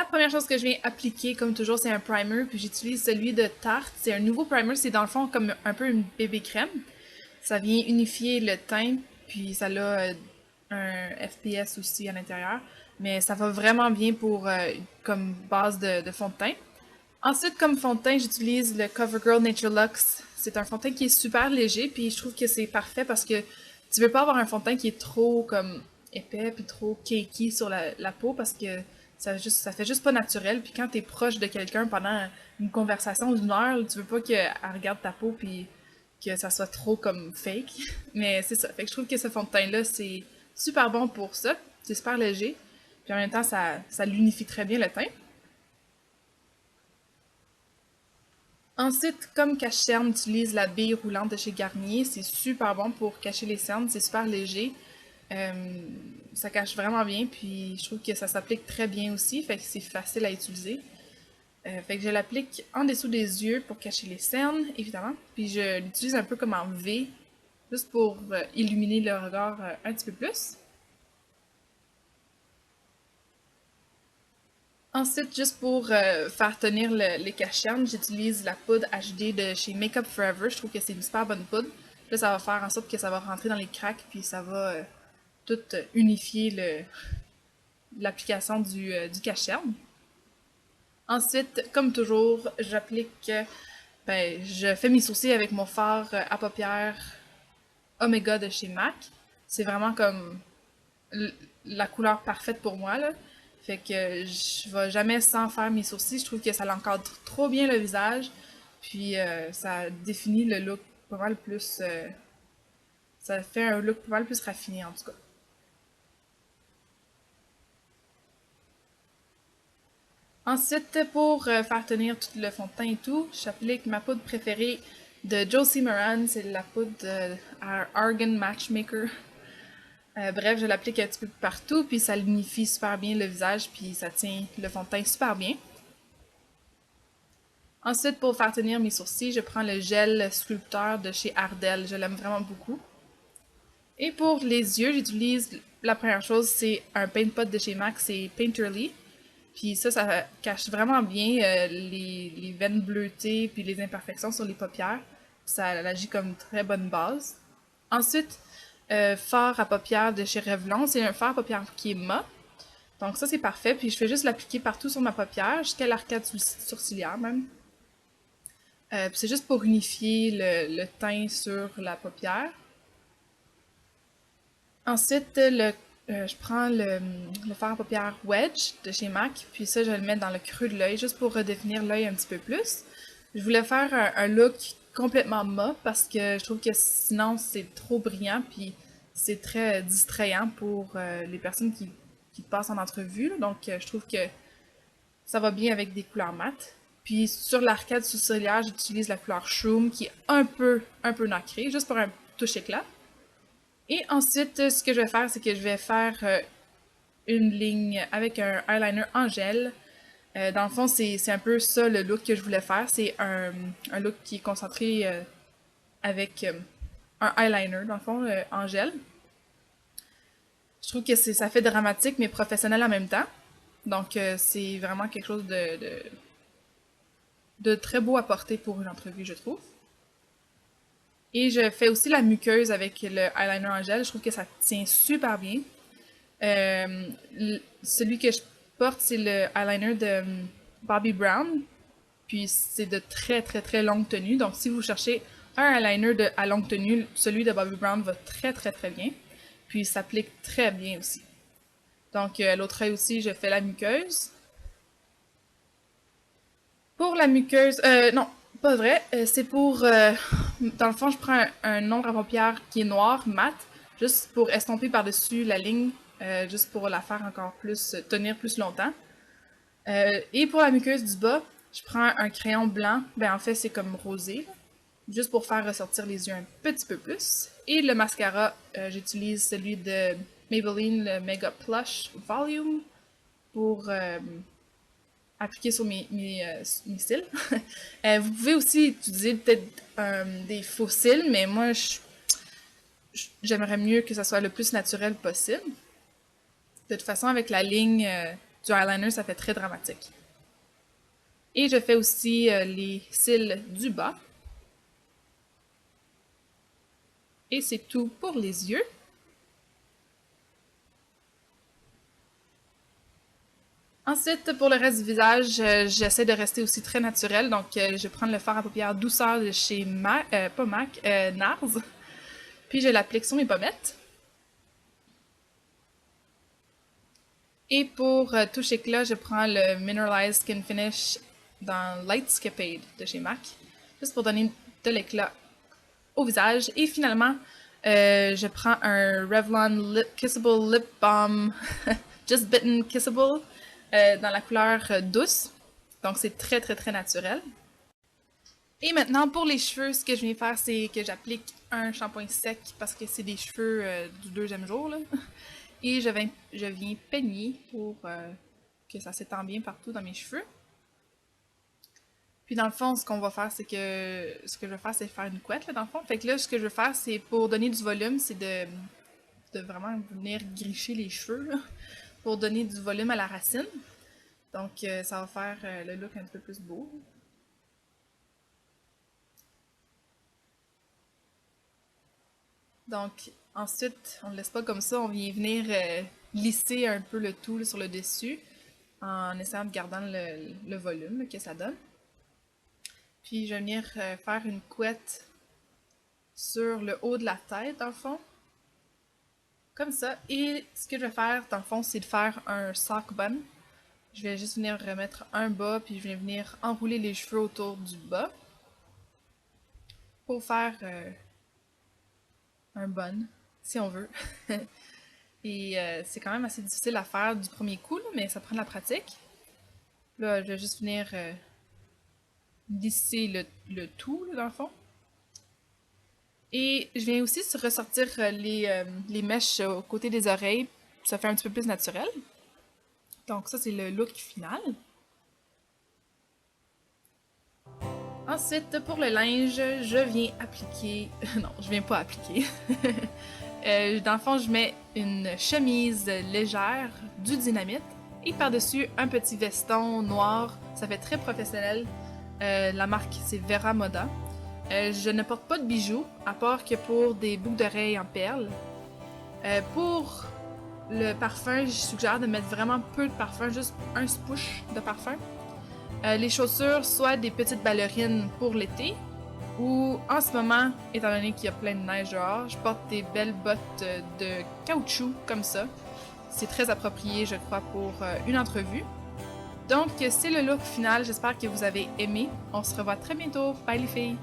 La première chose que je viens appliquer, comme toujours, c'est un primer, puis j'utilise celui de Tarte. C'est un nouveau primer, c'est dans le fond comme un peu une bébé crème. Ça vient unifier le teint, puis ça a un FPS aussi à l'intérieur. Mais ça va vraiment bien pour comme base de fond de teint. Ensuite, comme fond de teint, j'utilise le CoverGirl Nature Luxe. C'est un fond de teint qui est super léger, puis je trouve que c'est parfait parce que tu veux pas avoir un fond de teint qui est trop comme épais puis trop cakey sur la peau parce que ça fait juste pas naturel. Puis quand t'es proche de quelqu'un pendant une conversation d'une heure, tu veux pas qu'elle regarde ta peau puis que ça soit trop comme fake. Mais c'est ça. Fait que je trouve que ce fond de teint-là, c'est super bon pour ça. C'est super léger. Puis en même temps, ça l'unifie très bien le teint. Ensuite, comme cache-cerne, utilise la bille roulante de chez Garnier. C'est super bon pour cacher les cernes, c'est super léger. Euh, Ça cache vraiment bien, puis je trouve que ça s'applique très bien aussi, fait que c'est facile à utiliser. Fait que je l'applique en dessous des yeux pour cacher les cernes, évidemment. Puis je l'utilise un peu comme en V, juste pour illuminer le regard un petit peu plus. Ensuite, juste pour faire tenir les cachernes, j'utilise la poudre HD de chez Makeup Forever. Je trouve que c'est une super bonne poudre. Là, ça va faire en sorte que ça va rentrer dans les cracks, puis ça va tout unifier l'application du cacherne. Ensuite, comme toujours, je fais mes sourcils avec mon fard à paupières Omega de chez MAC. C'est vraiment comme la couleur parfaite pour moi, là. Fait que je vais jamais sans faire mes sourcils. Je trouve que ça l'encadre trop bien le visage. Puis ça définit le look pas mal plus. Ça fait un look pas mal plus raffiné en tout cas. Ensuite, pour faire tenir tout le fond de teint et tout, j'applique ma poudre préférée de Josie Moran. C'est la poudre Argan Matchmaker. Bref, je l'applique un petit peu partout, puis ça l'unifie super bien le visage, puis ça tient le fond de teint super bien. Ensuite, pour faire tenir mes sourcils, je prends le gel sculpteur de chez Ardell. Je l'aime vraiment beaucoup. Et pour les yeux, j'utilise la première chose, c'est un paint pot de chez MAC, c'est Painterly. Puis ça cache vraiment bien les veines bleutées puis les imperfections sur les paupières. Ça agit comme une très bonne base. Ensuite, fard à paupières de chez Revlon. C'est un fard à paupières qui est mat. Donc ça, c'est parfait. Puis je fais juste l'appliquer partout sur ma paupière, jusqu'à l'arcade sourcilière même. Puis c'est juste pour unifier le teint sur la paupière. Ensuite, je prends le fard à paupières Wedge de chez MAC, puis ça, je le mets dans le creux de l'œil, juste pour redéfinir l'œil un petit peu plus. Je voulais faire un look complètement mat, parce que je trouve que sinon, c'est trop brillant, puis c'est très distrayant pour les personnes qui passent en entrevue. Donc, je trouve que ça va bien avec des couleurs mates. Puis sur l'arcade sourcilière, j'utilise la couleur Shroom, qui est un peu nacrée, juste pour un touche éclat. Et ensuite, ce que je vais faire, c'est que je vais faire une ligne avec un eyeliner en gel. Dans le fond, c'est un peu ça le look que je voulais faire. C'est un look qui est concentré avec un eyeliner, dans le fond, en gel. Je trouve que ça fait dramatique, mais professionnel en même temps. Donc, c'est vraiment quelque chose de très beau à porter pour une entrevue, je trouve. Et je fais aussi la muqueuse avec le eyeliner en gel. Je trouve que ça tient super bien. Celui que je porte, c'est le eyeliner de Bobbi Brown. Puis c'est de très très très longue tenue. Donc si vous cherchez un eyeliner à longue tenue, celui de Bobbi Brown va très très très bien. Puis il s'applique très bien aussi. Donc l'autre œil aussi, je fais la muqueuse. Pour la muqueuse, non, pas vrai. C'est pour, dans le fond, je prends un ombre à paupières qui est noir, mat, juste pour estomper par-dessus la ligne, juste pour la faire encore plus, tenir plus longtemps. Et pour la muqueuse du bas, je prends un crayon blanc, ben en fait c'est comme rosé, là, juste pour faire ressortir les yeux un petit peu plus. Et le mascara, j'utilise celui de Maybelline, le Mega Plush Volume, pour appliquer sur mes cils. Vous pouvez aussi utiliser peut-être des faux cils, mais moi, j'aimerais mieux que ça soit le plus naturel possible. De toute façon, avec la ligne du eyeliner, ça fait très dramatique. Et je fais aussi les cils du bas. Et c'est tout pour les yeux. Ensuite, pour le reste du visage, j'essaie de rester aussi très naturel. Donc, je vais prendre le fard à paupières douceur de chez NARS. Puis, je l'applique sur mes pommettes. Et pour touche éclat, je prends le Mineralized Skin Finish dans Lightscapade de chez MAC. Juste pour donner de l'éclat au visage. Et finalement, je prends un Revlon Kissable Lip Balm Just Bitten Kissable dans la couleur douce. Donc c'est très très très naturel. Et maintenant pour les cheveux, ce que je viens faire, c'est que j'applique un shampoing sec parce que c'est des cheveux du deuxième jour. Là. Et je viens peigner pour que ça s'étend bien partout dans mes cheveux. Puis dans le fond, ce qu'on va faire, c'est que ce que je vais faire, c'est faire une couette là, dans le fond. Fait que là, ce que je veux faire, c'est pour donner du volume, c'est de vraiment venir gricher les cheveux là, pour donner du volume à la racine. Donc ça va faire le look un peu plus beau. Donc ensuite, on ne le laisse pas comme ça, on vient venir lisser un peu le tout là, sur le dessus en essayant de garder le volume là, que ça donne. Puis je vais venir faire une couette sur le haut de la tête, dans le fond. Comme ça. Et ce que je vais faire, dans le fond, c'est de faire un sock bun. Je vais juste venir remettre un bas, puis je vais venir enrouler les cheveux autour du bas. Pour faire un bun, si on veut. Et c'est quand même assez difficile à faire du premier coup, là, mais ça prend de la pratique. Là, je vais juste venir lisser le tout, là, dans le fond. Et je viens aussi ressortir les mèches aux côtés des oreilles. Ça fait un petit peu plus naturel. Donc ça, c'est le look final. Ensuite, pour le linge, je viens appliquer... non, je viens pas appliquer. Dans le fond, je mets une chemise légère, du dynamite, et par-dessus, un petit veston noir. Ça fait très professionnel. La marque, c'est Vera Moda. Je ne porte pas de bijoux, à part que pour des boucles d'oreilles en perles. Pour le parfum, je suggère de mettre vraiment peu de parfum, juste un spouche de parfum. Les chaussures, soit des petites ballerines pour l'été, ou en ce moment, étant donné qu'il y a plein de neige dehors, je porte des belles bottes de caoutchouc comme ça. C'est très approprié, je crois, pour une entrevue. Donc, c'est le look final. J'espère que vous avez aimé. On se revoit très bientôt. Bye les filles!